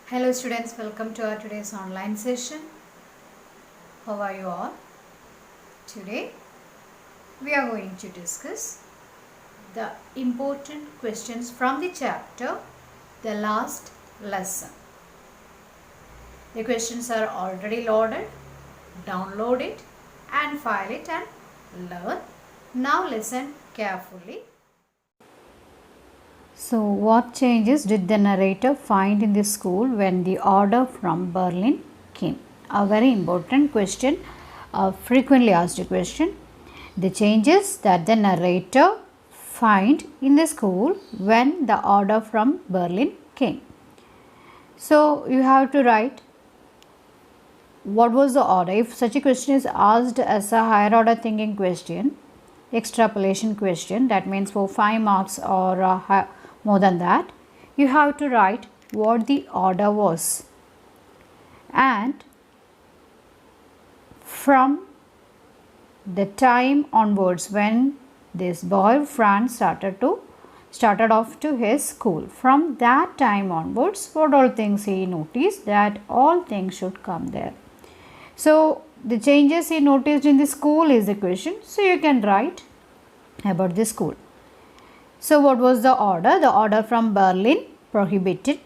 Hello students, welcome to our today's online session. How are you all? Today we are going to discuss the important questions from the chapter The Last Lesson. The questions are already loaded. Download it and file it and learn. Now listen carefully. So, what changes did the narrator find in the school when the order from Berlin came? A very important question, a frequently asked question. The changes that the narrator find in the school when the order from Berlin came. So, you have to write what was the order. If such a question is asked as a higher order thinking question, extrapolation question, that means for 5 marks or more than that, you have to write what the order was, and from the time onwards when this boy Franz started off to his school, from that time onwards, what all things he noticed, that all things should come there. So the changes he noticed in the school is the question. So you can write about the school. So what was the order? The order from Berlin prohibited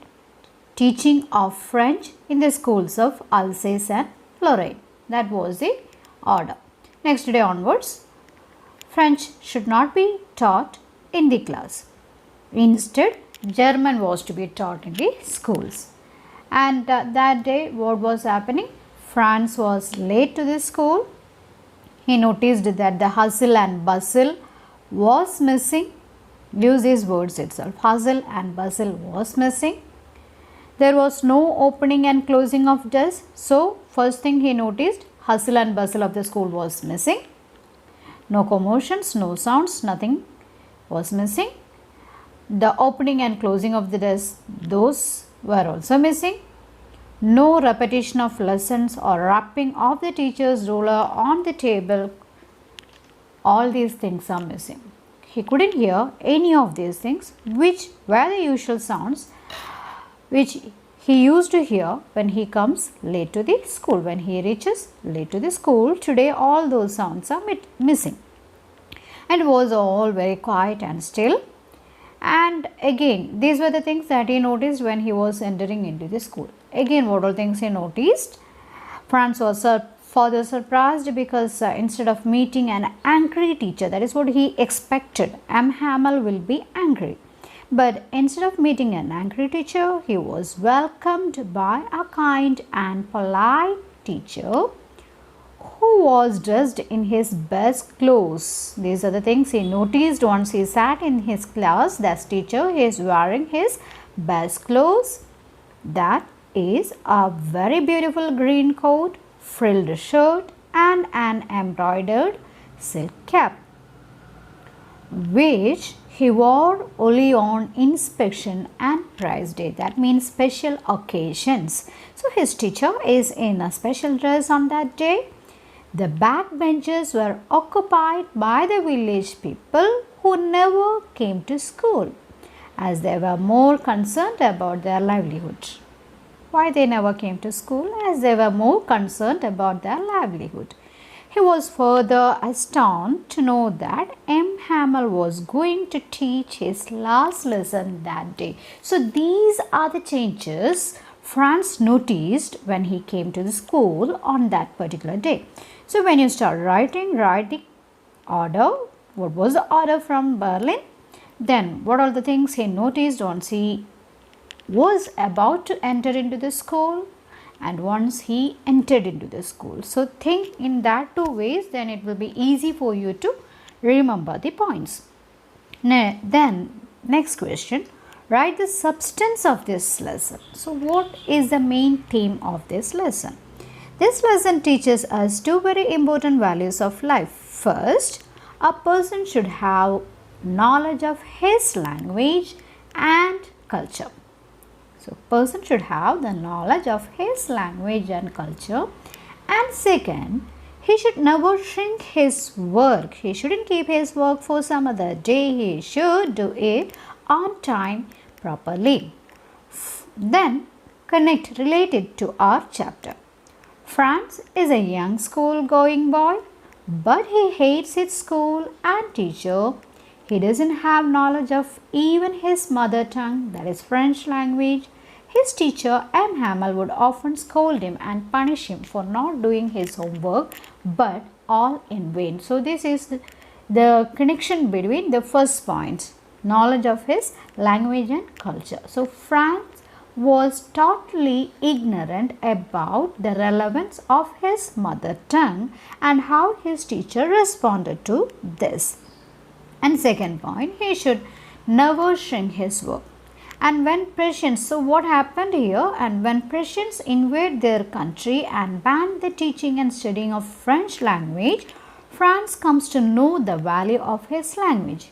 teaching of French in the schools of Alsace and Lorraine. That was the order. Next day onwards, French should not be taught in the class. Instead, German was to be taught in the schools. And that day, what was happening? Franz was late to the school. He noticed that the hustle and bustle was missing. Use these words itself. Hustle and bustle was missing. There was no opening and closing of doors. So, first thing he noticed, hustle and bustle of the school was missing. No commotions, no sounds, nothing was missing. The opening and closing of the doors, those were also missing. No repetition of lessons or rapping of the teacher's ruler on the table. All these things are missing. He couldn't hear any of these things, which were the usual sounds which he used to hear when he comes late to the school. When he reaches late to the school, today all those sounds are missing. And it was all very quiet and still. And again, these were the things that he noticed when he was entering into the school. Again, what all things he noticed? Franz was further surprised because instead of meeting an angry teacher, that is what he expected, Hamill will be angry. But instead of meeting an angry teacher, he was welcomed by a kind and polite teacher who was dressed in his best clothes. These are the things he noticed once he sat in his class. That teacher is wearing his best clothes. That is a very beautiful green coat, frilled shirt and an embroidered silk cap, which he wore only on inspection and prize day. That means special occasions. So his teacher is in a special dress on that day. The back benches were occupied by the village people who never came to school, as they were more concerned about their livelihood. Why they never came to school? As they were more concerned about their livelihood. He was further astounded to know that Hamill was going to teach his last lesson that day. So these are the changes Franz noticed when he came to the school on that particular day. So when you start writing, write the order. What was the order from Berlin? Then what are the things he noticed once he was about to enter into the school and once he entered into the school. So think in that two ways, then it will be easy for you to remember the points. Then next question, write the substance of this lesson. So what is the main theme of this lesson? This lesson teaches us two very important values of life. First, a person should have knowledge of his language and culture. So, person should have the knowledge of his language and culture. And second, he should never shrink his work. He shouldn't keep his work for some other day. He should do it on time properly. Then related to our chapter. Franz is a young school-going boy, but he hates his school and teacher. He doesn't have knowledge of even his mother tongue, that is French language. His teacher, M. Hamill, would often scold him and punish him for not doing his homework, but all in vain. So this is the connection between the first point, knowledge of his language and culture. So Franz was totally ignorant about the relevance of his mother tongue and how his teacher responded to this. And second point, he should never shrink his work. And when Prussians, so what happened here? And when Prussians invade their country and ban the teaching and studying of French language, Franz comes to know the value of his language.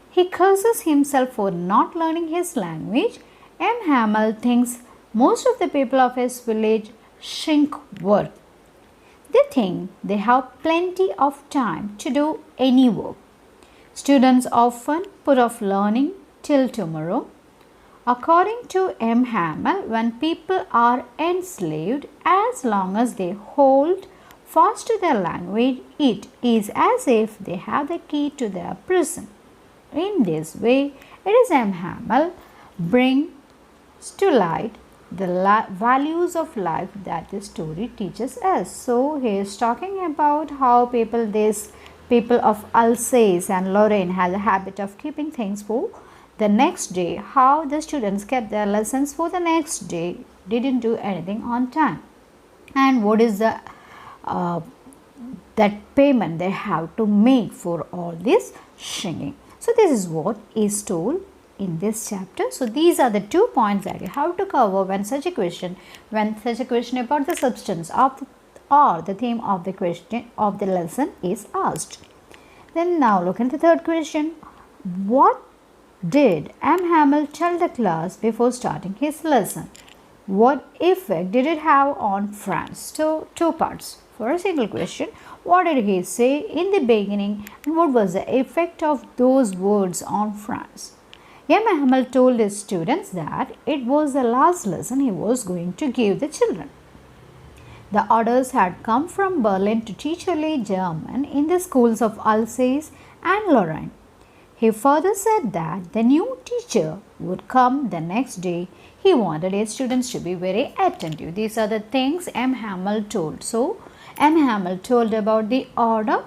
He curses himself for not learning his language. M. Hamill thinks most of the people of his village shrink work. They think they have plenty of time to do any work. Students often put off learning till tomorrow. According to M. Hamill, when people are enslaved, as long as they hold fast to their language, it is as if they have the key to their prison. In this way, it is M. Hamill brings to light the values of life that the story teaches us. So, he is talking about how people of Alsace and Lorraine had the habit of keeping things for the next day, how the students kept their lessons for the next day, didn't do anything on time, and what is the that payment they have to make for all this shrinking. So this is what is told in this chapter. So these are the 2 points that you have to cover when such a question about the substance of or the theme of the question of the lesson is asked. Then now look at the third question. What did M. Hamill tell the class before starting his lesson? What effect did it have on Franz? So, 2 parts. For a single question, what did he say in the beginning and what was the effect of those words on Franz? M. Hamill told his students that it was the last lesson he was going to give the children. The orders had come from Berlin to teach early German in the schools of Alsace and Lorraine. He further said that the new teacher would come the next day. He wanted his students to be very attentive. These are the things M. Hamill told. So, M. Hamill told about the order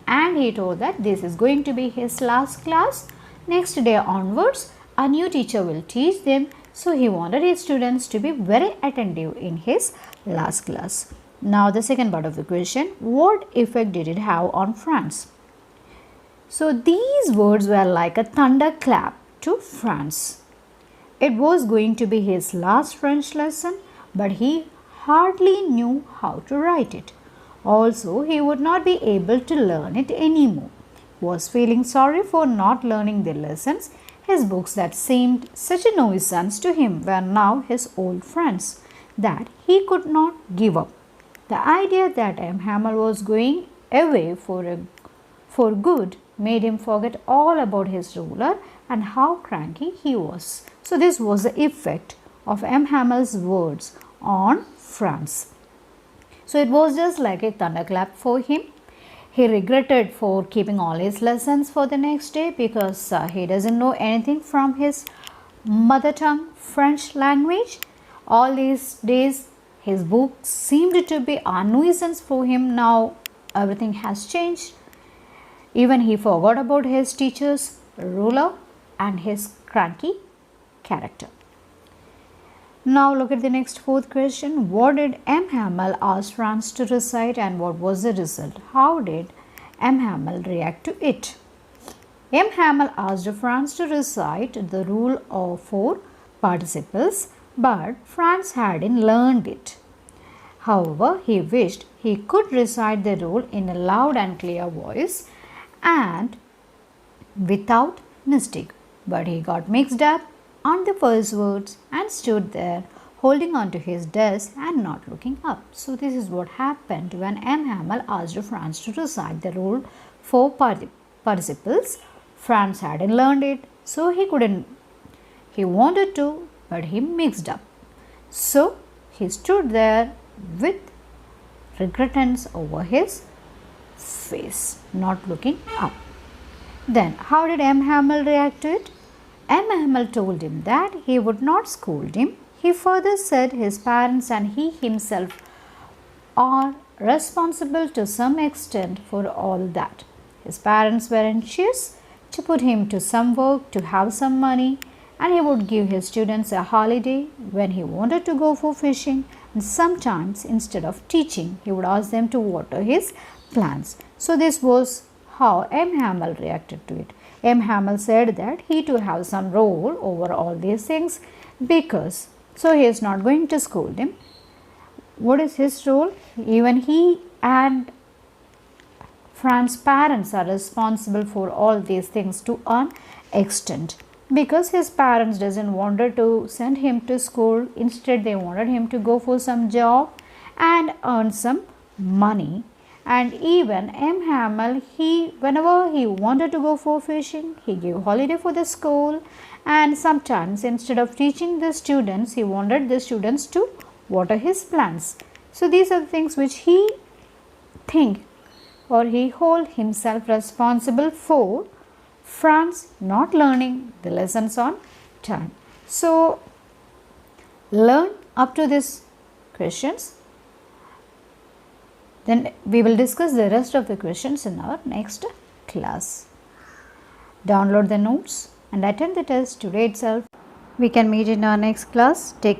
and he told that this is going to be his last class. Next day onwards, a new teacher will teach them. So, he wanted his students to be very attentive in his last class. Now, the second part of the question, what effect did it have on Franz? So these words were like a thunderclap to Franz. It was going to be his last French lesson, but he hardly knew how to write it. Also, he would not be able to learn it anymore. He was feeling sorry for not learning the lessons. His books that seemed such a nuisance to him were now his old friends that he could not give up. The idea that M. Hamill was going away for good made him forget all about his ruler and how cranky he was. So this was the effect of M. Hamill's words on Franz. So it was just like a thunderclap for him. He regretted for keeping all his lessons for the next day because he doesn't know anything from his mother tongue French language. All these days his books seemed to be a nuisance for him. Now everything has changed. Even he forgot about his teacher's ruler and his cranky character. Now look at the next fourth question. What did M. Hamill ask Franz to recite and what was the result? How did M. Hamill react to it? M. Hamill asked Franz to recite the rule of 4 participles, but Franz hadn't learned it. However, he wished he could recite the rule in a loud and clear voice and without mistake, but he got mixed up on the first words and stood there holding on to his desk and not looking up. So this is what happened when M. Hamill asked Franz to recite the rule for participles. Franz hadn't learned it, so he couldn't. He wanted to, but he mixed up. So he stood there with regretance over his face, not looking up. Then, how did M. Hamill react to it? M. Hamill told him that he would not scold him. He further said his parents and he himself are responsible to some extent for all that. His parents were anxious to put him to some work to have some money, and he would give his students a holiday when he wanted to go for fishing, and sometimes instead of teaching he would ask them to water his plants. So this was how M. Hamill reacted to it. M. Hamill said that he too have some role over all these things, because so he is not going to scold him. What is his role? Even he and Fran's parents are responsible for all these things to an extent, because his parents doesn't wanted to send him to school. Instead they wanted him to go for some job and earn some money. And even M. Hamill, whenever he wanted to go for fishing, he gave holiday for the school, and sometimes instead of teaching the students, he wanted the students to water his plants. So these are the things which he think, or he hold himself responsible for Franz not learning the lessons on time. So learn up to these questions. Then we will discuss the rest of the questions in our next class. Download the notes and attend the test today itself. We can meet in our next class. Take